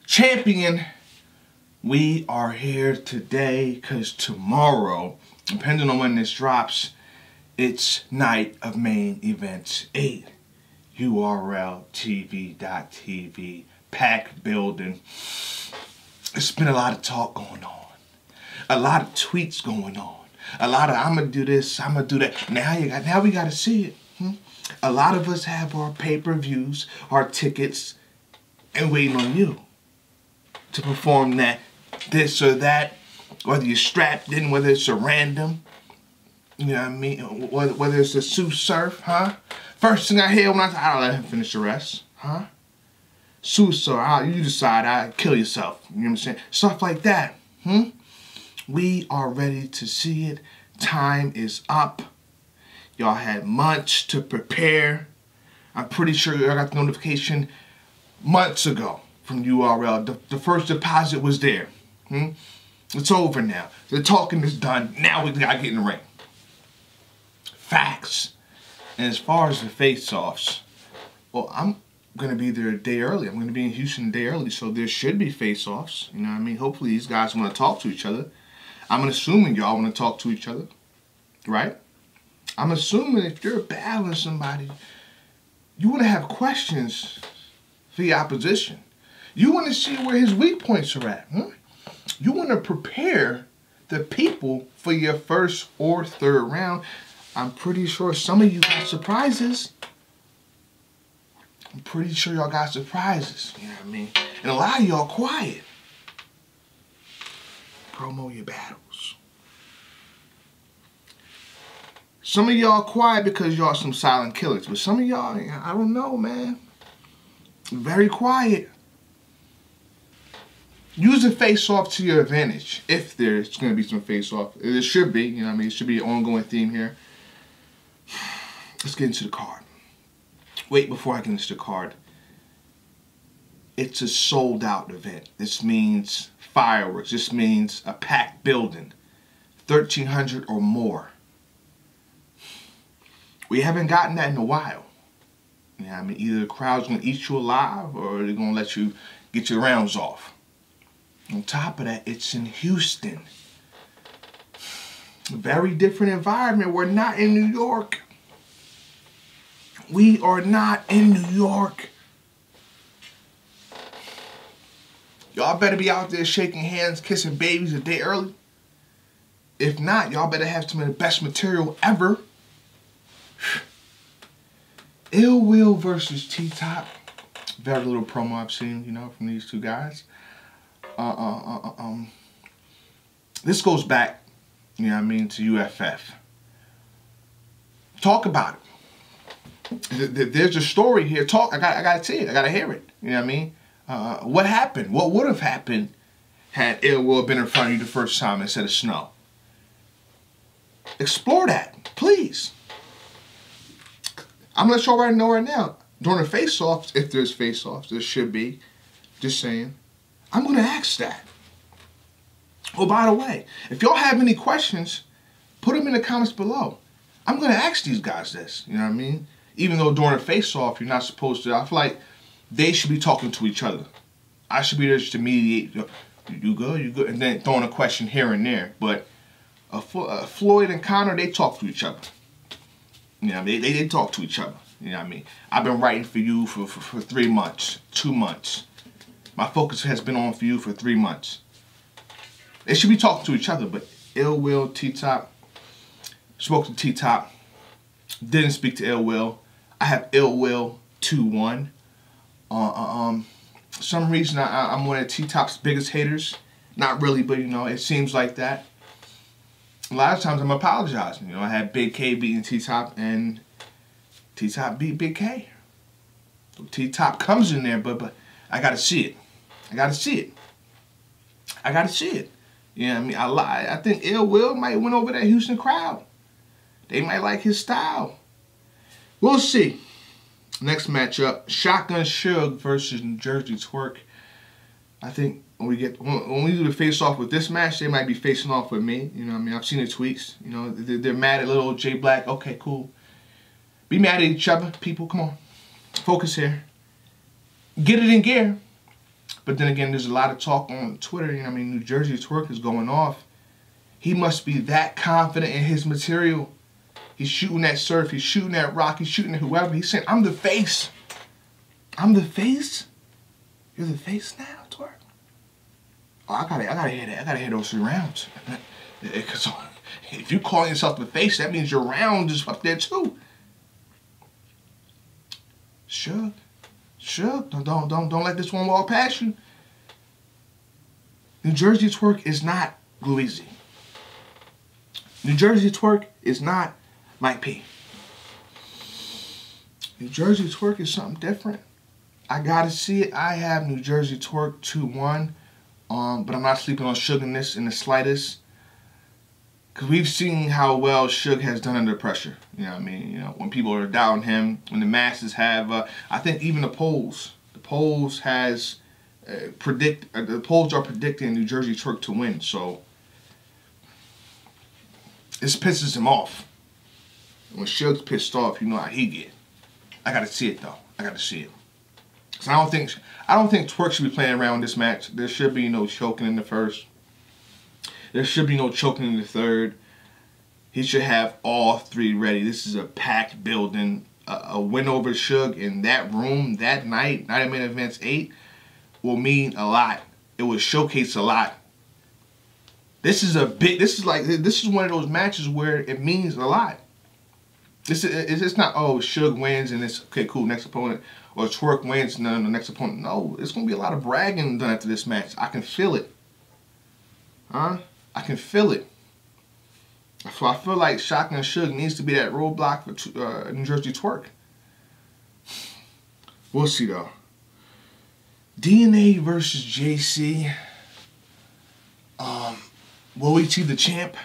Champion, we are here today because tomorrow, depending on when this drops, it's night of main events 8. URL TV.tv, packed building. It's been a lot of talk going on. A lot of tweets going on. A lot of I'm gonna do this, I'm gonna do that. Now we gotta see it. A lot of us have our pay-per-views, our tickets, and waiting on you to perform that, this or that, whether you're strapped in, whether it's a random, you know what I mean, whether it's a Suge surf, huh? First thing I hear when I'll let him finish the rest, huh? Suge surf, you decide, I'll kill yourself, you know what I'm saying? Stuff like that, We are ready to see it. Time is up. Y'all had months to prepare. I'm pretty sure y'all got the notification months ago from URL. The first deposit was there. It's over now. The talking is done. Now we gotta get in the ring. Facts. And as far as the face-offs, well, I'm gonna be there a day early. I'm gonna be in Houston a day early, so there should be face-offs. You know what I mean? Hopefully these guys want to talk to each other. I'm assuming y'all want to talk to each other, right? I'm assuming if you're battling somebody, you want to have questions for your opposition. You want to see where his weak points are at. You want to prepare the people for your first or third round. I'm pretty sure some of you got surprises. I'm pretty sure y'all got surprises. You know what I mean? And a lot of y'all quiet. Promo your battles. Some of y'all quiet because y'all some silent killers. But some of y'all, I don't know, man. Very quiet. Use the face-off to your advantage. If there's going to be some face-off. There should be, you know what I mean? It should be an ongoing theme here. Let's get into the card. Wait, before I get into the card. It's a sold-out event. This means fireworks. This means a packed building. 1,300 or more. We haven't gotten that in a while. You know what I mean? Either the crowd's going to eat you alive or they're going to let you get your rounds off. On top of that, it's in Houston. A very different environment. We're not in New York. We are not in New York. Y'all better be out there shaking hands, kissing babies a day early. If not, y'all better have some of the best material ever. Ill Will versus T-Top. Very little promo I've seen, you know, from these two guys. This goes back, you know what I mean, to UFF. Talk about it. There's a story here. Talk. I gotta see it. I gotta hear it. You know what I mean? What happened? What would have happened had Ill Will been in front of you the first time instead of Snow? Explore that, please. I'm gonna let y'all right know right now. During the face-offs, if there's face-offs, there should be. Just saying. I'm gonna ask that. Oh, by the way, if y'all have any questions, put them in the comments below. I'm gonna ask these guys this. You know what I mean? Even though during a face-off, you're not supposed to. I feel like they should be talking to each other. I should be there just to mediate. You good? You good? And then throwing a question here and there. But Floyd and Connor, they talk to each other. You know what I mean? They talk to each other. You know what I mean? I've been writing for you for 3 months, 2 months. My focus has been on for you for 3 months. They should be talking to each other, but Ill Will, T-Top, spoke to T-Top, didn't speak to Ill Will. I have Ill Will 2-1. For some reason, I'm one of T-Top's biggest haters. Not really, but, you know, it seems like that. A lot of times I'm apologizing. You know, I had Big K beating T-Top, and T-Top beat Big K. T-Top comes in there, but I got to see it. I got to see it. I got to see it. You know what I mean? I think Ill Will might win over that Houston crowd. They might like his style. We'll see. Next matchup, Shotgun Suge versus New Jersey Twerk. I think when we do the face-off with this match, they might be facing off with me. You know what I mean? I've seen the tweets. You know, they're mad at little J Black. Okay, cool. Be mad at each other, people. Come on. Focus here. Get it in gear. But then again, there's a lot of talk on Twitter. You know, I mean, New Jersey Twerk is going off. He must be that confident in his material. He's shooting at Surf. He's shooting at Rock. He's shooting at whoever. He's saying, "I'm the face. I'm the face. You're the face now, Twerk." Oh, I gotta hear that. I gotta hear those 3 rounds. Because if you call yourself the face, that means your round is up there too. Suge, don't let this one walk past you. New Jersey Twerk is not Louise. New Jersey Twerk is not Mike P. New Jersey Twerk is something different. I gotta see it. I have New Jersey Twerk 2-1. But I'm not sleeping on Suge in this in the slightest. Because we've seen how well Suge has done under pressure. You know what I mean? You know, when people are doubting him, when the masses have, I think even the polls has the polls are predicting New Jersey Twerk to win. So this pisses him off. When Suge's pissed off, you know how he get. I gotta see it though. I gotta see it. So I don't think Twerk should be playing around with this match. There should be no choking in the first. There should be no choking in the third. He should have all 3 ready. This is a packed building. A win over Suge in that room that night, Night of Main Events 8, will mean a lot. It will showcase a lot. This is one of those matches where it means a lot. It's not, oh, Suge wins and it's okay, cool, next opponent. Or Twerk wins, no, next opponent. No, it's going to be a lot of bragging done after this match. I can feel it. I can feel it. So I feel like Shotgun Suge needs to be that roadblock for New Jersey Twerk. We'll see, though. DNA versus JC. Will we see the champ?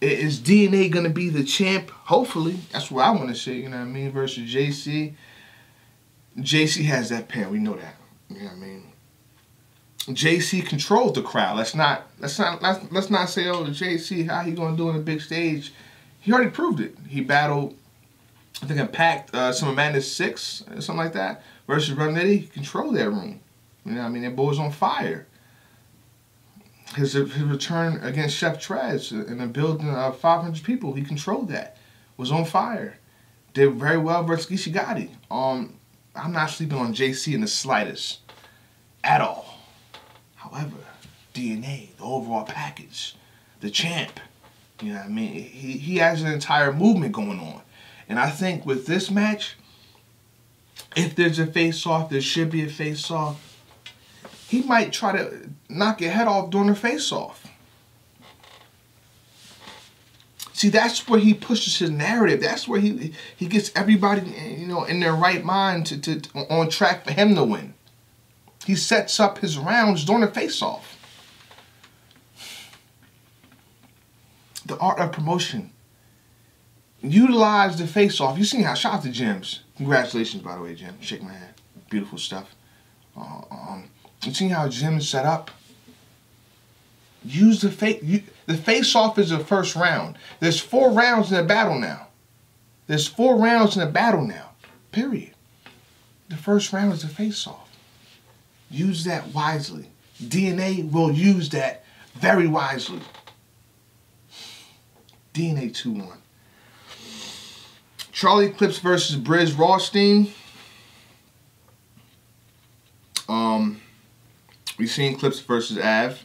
Is DNA going to be the champ? Hopefully. That's what I want to say, you know what I mean? Versus JC. JC has that pen. We know that. You know what I mean? JC controls the crowd. Let's not say, oh, JC, how he going to do on the big stage? He already proved it. He battled, I think, Impact, Summer Madness 6, something like that, versus Run Nitty. He controlled that room. You know what I mean? That boy was on fire. His return against Chef Trez in a building of 500 people, he controlled that. Was on fire. Did very well versus Gishigati. I'm not sleeping on JC in the slightest. At all. However, DNA, the overall package, the champ, you know what I mean? He has an entire movement going on. And I think with this match, if there's a face-off, there should be a face-off. He might try to knock your head off during the face-off. See, that's where he pushes his narrative. That's where he gets everybody, you know, in their right mind to on track for him to win. He sets up his rounds during the face-off. The art of promotion. Utilize the face-off. You seen how, shout out to Jims. Congratulations, by the way, Jim. Shake my hand. Beautiful stuff. You see how Jim is set up? Use the face. The face-off is the first round. There's 4 rounds in the battle now. There's 4 rounds in the battle now. Period. The first round is the face-off. Use that wisely. DNA will use that very wisely. DNA 2-1. Charlie Clips versus Briz Rawstein. We seen Clips versus Av.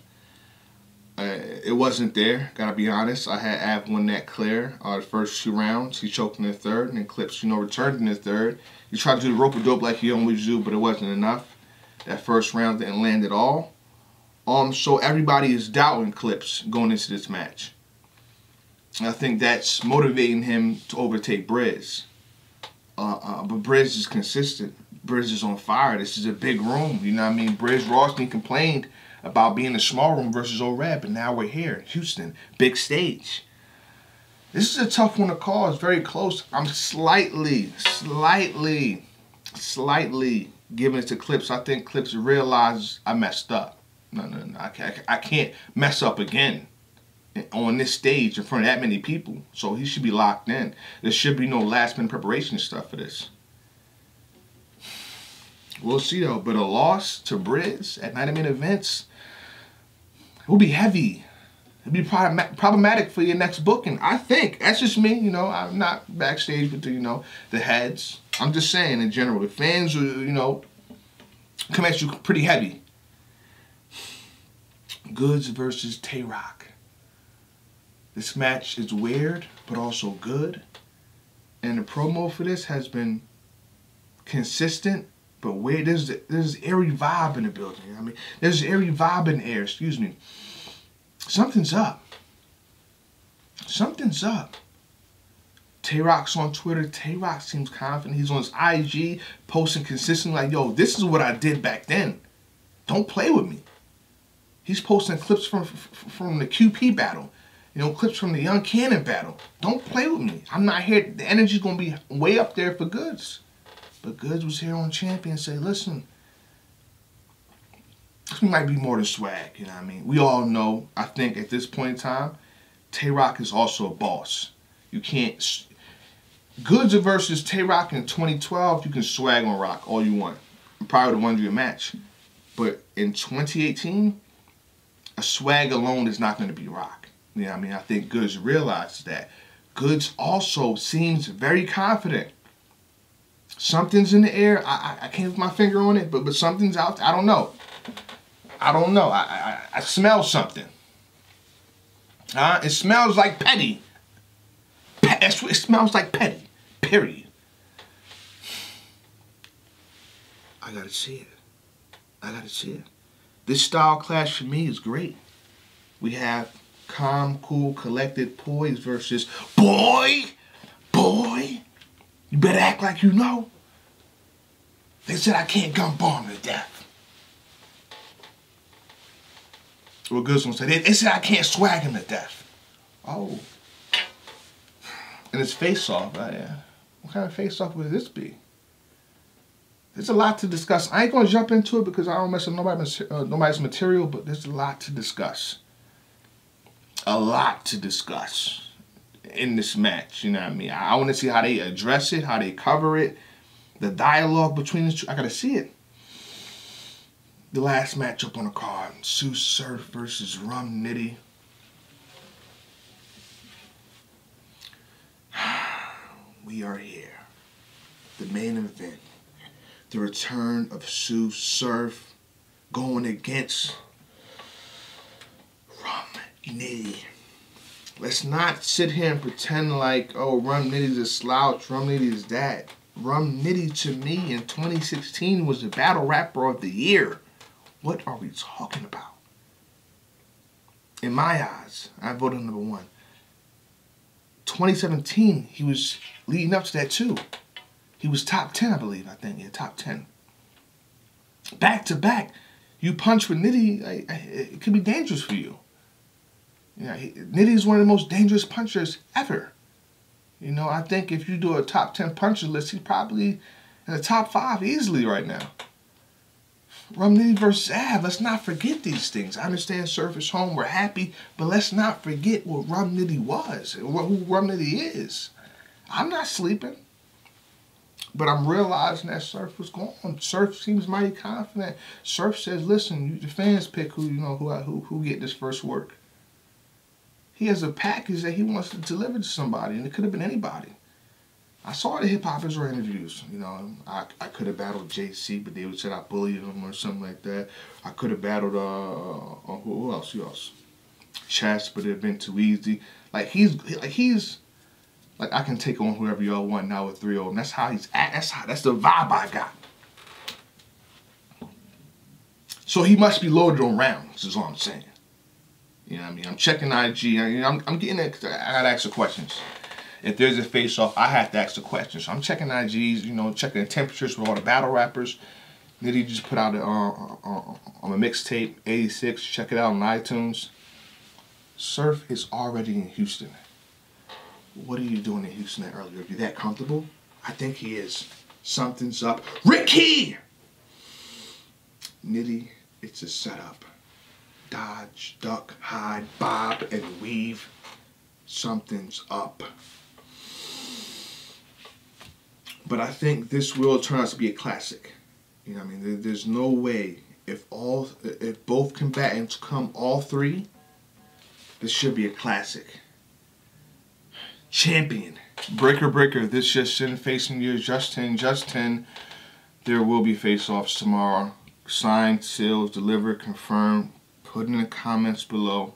It wasn't there, gotta be honest. I had Av win that clear. The first 2 rounds, he choked in the third, and then Clips, you know, returned in the third. He tried to do the rope-a-dope like he always do, but it wasn't enough. That first round didn't land at all. So everybody is doubting Clips going into this match. And I think that's motivating him to overtake Briz. But Briz is consistent. Briz is on fire. This is a big room. You know what I mean? Briz Rawstein complained about being a small room versus O-Red, but now we're here in Houston. Big stage. This is a tough one to call. It's very close. I'm slightly giving it to Clips. I think Clips realizes I messed up. No. I can't mess up again on this stage in front of that many people. So he should be locked in. There should be no last minute preparation stuff for this. We'll see though. But a loss to Briz at Night of Main Events will be heavy. It'll be problematic for your next booking. I think. That's just me, you know. I'm not backstage with the, you know, the heads. I'm just saying in general. The fans will, you know, come at you pretty heavy. Goods versus Tay-Rock. This match is weird, but also good. And the promo for this has been consistent, but weird. There's airy vibe in the building. I mean, there's airy vibe in the air, excuse me. Something's up. Something's up. Tay-Rock's on Twitter. Tay-Rock seems confident. He's on his IG, posting consistently like, yo, this is what I did back then. Don't play with me. He's posting clips from the QP battle. You know, clips from the Young Cannon battle. Don't play with me. I'm not here. The energy's going to be way up there for Goods. But Goods was here on Champion and say, listen, this might be more than swag, you know what I mean? We all know, I think at this point in time, Tay-Rock is also a boss. You can't... Goods versus Tay-Rock in 2012, you can swag on Rock all you want. Probably the one you match. But in 2018, a swag alone is not going to be Rock. You know what I mean? I think Goods realizes that. Goods also seems very confident. Something's in the air. I can't put my finger on it, but something's out there. I don't know. I don't know. I smell something. It smells like petty. That's what it smells like, petty. Period. I gotta see it. I gotta see it. This style clash for me is great. We have calm, cool, collected, poised versus boy. You better act like you know. They said I can't gun bomb to death. What Goods gonna say? They said I can't swag him to death. Oh. And it's face-off. Yeah. What kind of face-off would this be? There's a lot to discuss. I ain't gonna jump into it because I don't mess with nobody's material, but there's a lot to discuss. A lot to discuss in this match, you know what I mean? I want to see how they address it, how they cover it, the dialogue between the two. I gotta see it. The last matchup on the card, Suge Surf versus Rum Nitty. We are here. The main event. The return of Suge Surf going against Rum Nitty. Let's not sit here and pretend like, oh, Rum Nitty's a slouch, Rum Nitty is that. Rum Nitty, to me, in 2016 was the battle rapper of the year. What are we talking about? In my eyes, I voted number 1. 2017, he was leading up to that too. He was top 10, I believe, yeah, top 10. Back to back, you punch with Nitty, it could be dangerous for you. Yeah, Nitty is one of the most dangerous punchers ever. You know, I think if you do a top 10 puncher list, he's probably in the top 5 easily right now. Rum Nitty versus Av, let's not forget these things. I understand Surf is home, we're happy, but let's not forget what Rum Nitty was, who Rum Nitty is. I'm not sleeping, but I'm realizing that Surf was gone. Surf seems mighty confident. Surf says, listen, the fans pick who get this first work. He has a package that he wants to deliver to somebody, and it could have been anybody. I saw the hip-hop Israel interviews. You know, I could have battled JC, but they would say I bullied him or something like that. I could have battled, who else? Chess, but it had been too easy. Like, I can take on whoever y'all want now with 3-0. And that's how he's at. That's the vibe I got. So he must be loaded on rounds, is all I'm saying. You know what I mean? I'm checking IG. I'm getting it because I gotta ask the questions. If there's a face-off, I have to ask the questions. So I'm checking IGs, you know, checking the temperatures with all the battle rappers. Nitty just put out on a mixtape, 86. Check it out on iTunes. Surf is already in Houston. What are you doing in Houston that earlier? Are you that comfortable? I think he is. Something's up. Ricky! Nitty, it's a setup. Dodge, duck, hide, bob, and weave. Something's up. But I think this will turn out to be a classic. You know what I mean? There's no way if both combatants come all three, this should be a classic. Champion. Breaker. This just in facing you, Justin. There will be face-offs tomorrow. Signed, sealed, delivered, confirmed. Put in the comments below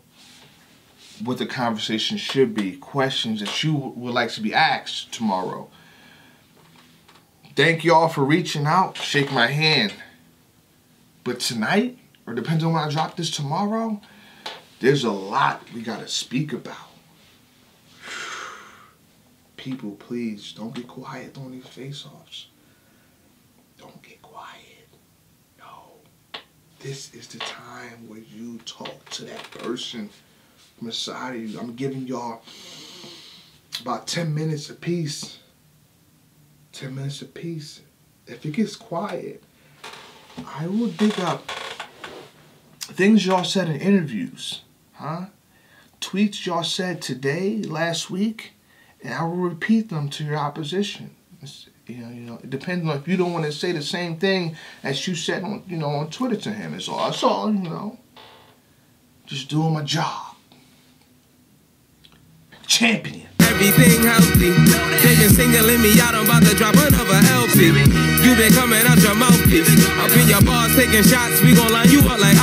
what the conversation should be. Questions that you would like to be asked tomorrow. Thank y'all for reaching out. Shake my hand. But tonight, or depends on when I drop this tomorrow, there's a lot we gotta speak about. People, please, don't get quiet on these face-offs. Don't get quiet. No. This is the time where you talk to that person from inside of you. I'm giving y'all about 10 minutes apiece. 10 minutes apiece. If it gets quiet, I will dig up things y'all said in interviews, tweets y'all said today, last week, and I will repeat them to your opposition. You know, it depends on if you don't want to say the same thing as you said on, on Twitter to him. It's all, just doing my job. Champion. Everything healthy. They been singling me out, I'm about to drop another LP. You been coming out your mouthpiece. Up in your bars taking shots, we gon' line you up like